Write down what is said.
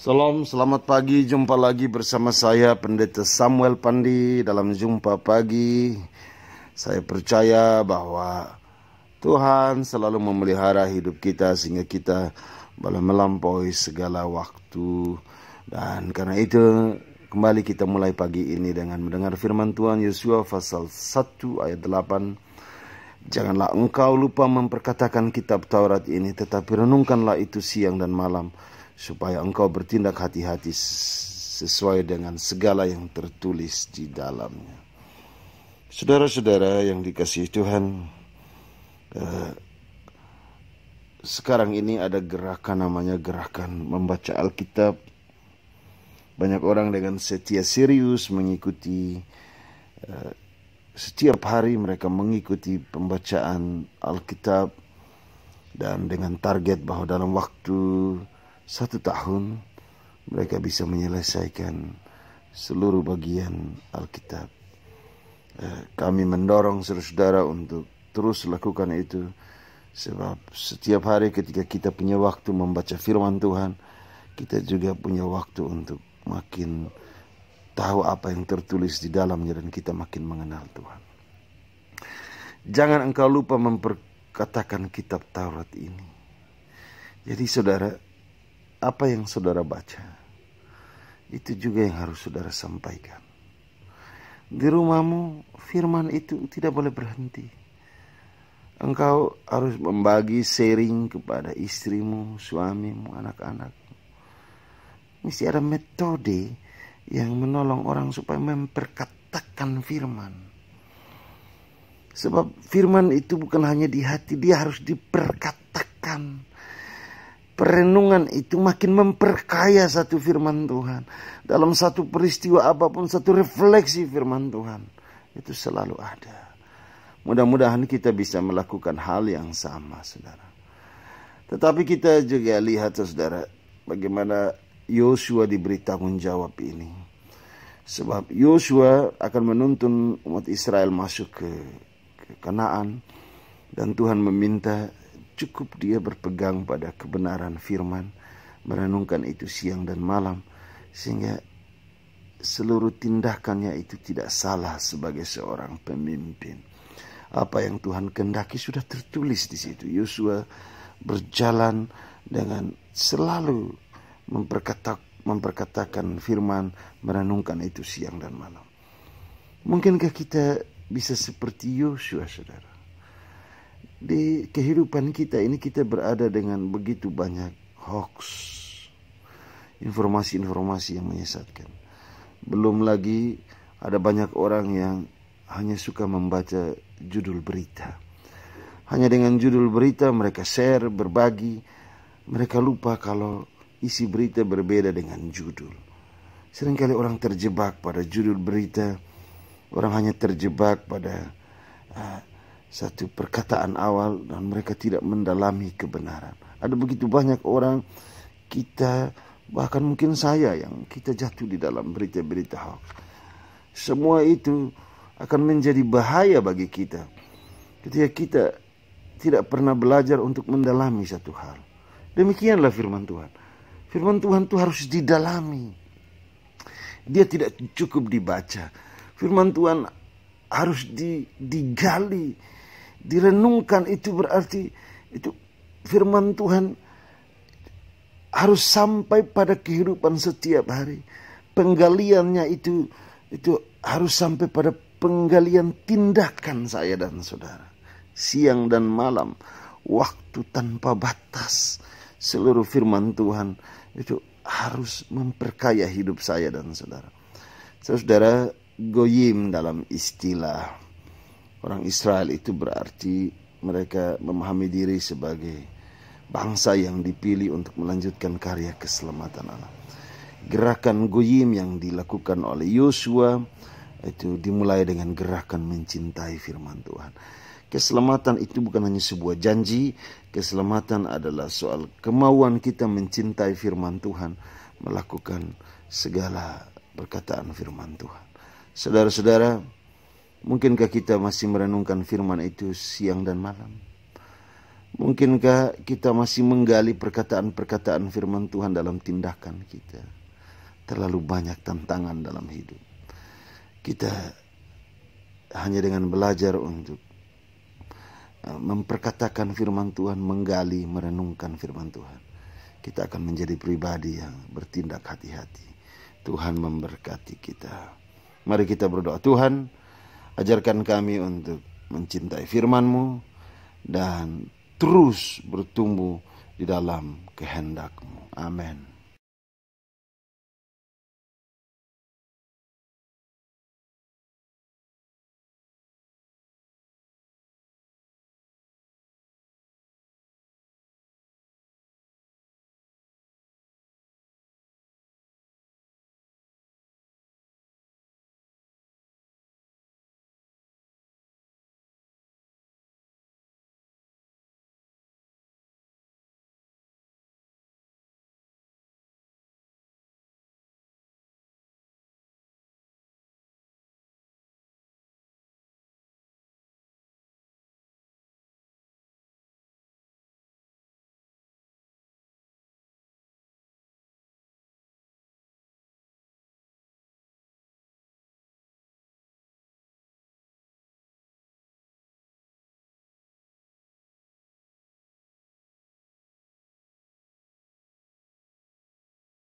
Salam, selamat pagi. Jumpa lagi bersama saya Pendeta Samuel Pandi dalam Jumpa Pagi. Saya percaya bahwa Tuhan selalu memelihara hidup kita sehingga kita boleh melampaui segala waktu. Dan karena itu kembali kita mulai pagi ini dengan mendengar firman Tuhan Yosua pasal 1 ayat 8. Janganlah engkau lupa memperkatakan kitab Taurat ini, tetapi renungkanlah itu siang dan malam, supaya engkau bertindak hati-hati sesuai dengan segala yang tertulis di dalamnya. Saudara-saudara yang dikasihi Tuhan, sekarang ini ada gerakan namanya gerakan membaca Alkitab. Banyak orang dengan setia serius mengikuti, setiap hari mereka mengikuti pembacaan Alkitab, dan dengan target bahwa dalam waktu 1 tahun mereka bisa menyelesaikan seluruh bagian Alkitab. Kami mendorong saudara-saudara untuk terus lakukan itu, sebab setiap hari ketika kita punya waktu membaca firman Tuhan, kita juga punya waktu untuk makin tahu apa yang tertulis di dalamnya dan kita makin mengenal Tuhan. Jangan engkau lupa memperkatakan kitab Taurat ini. Jadi saudara, apa yang saudara baca, itu juga yang harus saudara sampaikan. Di rumahmu, firman itu tidak boleh berhenti. Engkau harus membagi sharing kepada istrimu, suamimu, anak-anakmu. Mesti ada metode yang menolong orang supaya memperkatakan firman. Sebab firman itu bukan hanya di hati, dia harus diperkatakan. Perenungan itu makin memperkaya satu firman Tuhan. Dalam satu peristiwa apapun, satu refleksi firman Tuhan, itu selalu ada. Mudah-mudahan kita bisa melakukan hal yang sama, saudara. Tetapi kita juga lihat, saudara, bagaimana Yosua diberi tanggung jawab ini. Sebab Yosua akan menuntun umat Israel masuk ke Kanaan, dan Tuhan meminta cukup dia berpegang pada kebenaran firman, merenungkan itu siang dan malam, sehingga seluruh tindakannya itu tidak salah sebagai seorang pemimpin. Apa yang Tuhan kehendaki sudah tertulis di situ. Yosua berjalan dengan selalu memperkatakan firman, merenungkan itu siang dan malam. Mungkinkah kita bisa seperti Yosua, saudara? Di kehidupan kita ini kita berada dengan begitu banyak hoax, informasi-informasi yang menyesatkan. Belum lagi ada banyak orang yang hanya suka membaca judul berita. Hanya dengan judul berita mereka share, berbagi. Mereka lupa kalau isi berita berbeda dengan judul. Seringkali orang terjebak pada judul berita. Orang hanya terjebak pada satu perkataan awal dan mereka tidak mendalami kebenaran. Ada begitu banyak orang, kita, bahkan mungkin saya, yang kita jatuh di dalam berita-berita hoax. Semua itu akan menjadi bahaya bagi kita ketika kita tidak pernah belajar untuk mendalami satu hal. Demikianlah firman Tuhan. Firman Tuhan itu harus didalami. Dia tidak cukup dibaca. Firman Tuhan harus digali, direnungkan. Itu berarti itu firman Tuhan harus sampai pada kehidupan setiap hari. Penggaliannya itu harus sampai pada penggalian tindakan saya dan saudara. Siang dan malam, waktu tanpa batas, seluruh firman Tuhan itu harus memperkaya hidup saya dan saudara. Saudara, goyim dalam istilah orang Israel itu berarti mereka memahami diri sebagai bangsa yang dipilih untuk melanjutkan karya keselamatan Allah. Gerakan goyim yang dilakukan oleh Yosua itu dimulai dengan gerakan mencintai firman Tuhan. Keselamatan itu bukan hanya sebuah janji. Keselamatan adalah soal kemauan kita mencintai firman Tuhan, melakukan segala perkataan firman Tuhan. Saudara-saudara, mungkinkah kita masih merenungkan firman itu siang dan malam? Mungkinkah kita masih menggali perkataan-perkataan firman Tuhan dalam tindakan kita? Terlalu banyak tantangan dalam hidup. Kita hanya dengan belajar untuk memperkatakan firman Tuhan, menggali, merenungkan firman Tuhan, kita akan menjadi pribadi yang bertindak hati-hati. Tuhan memberkati kita. Mari kita berdoa. Tuhan, ajarkan kami untuk mencintai firman-Mu dan terus bertumbuh di dalam kehendak-Mu. Amin.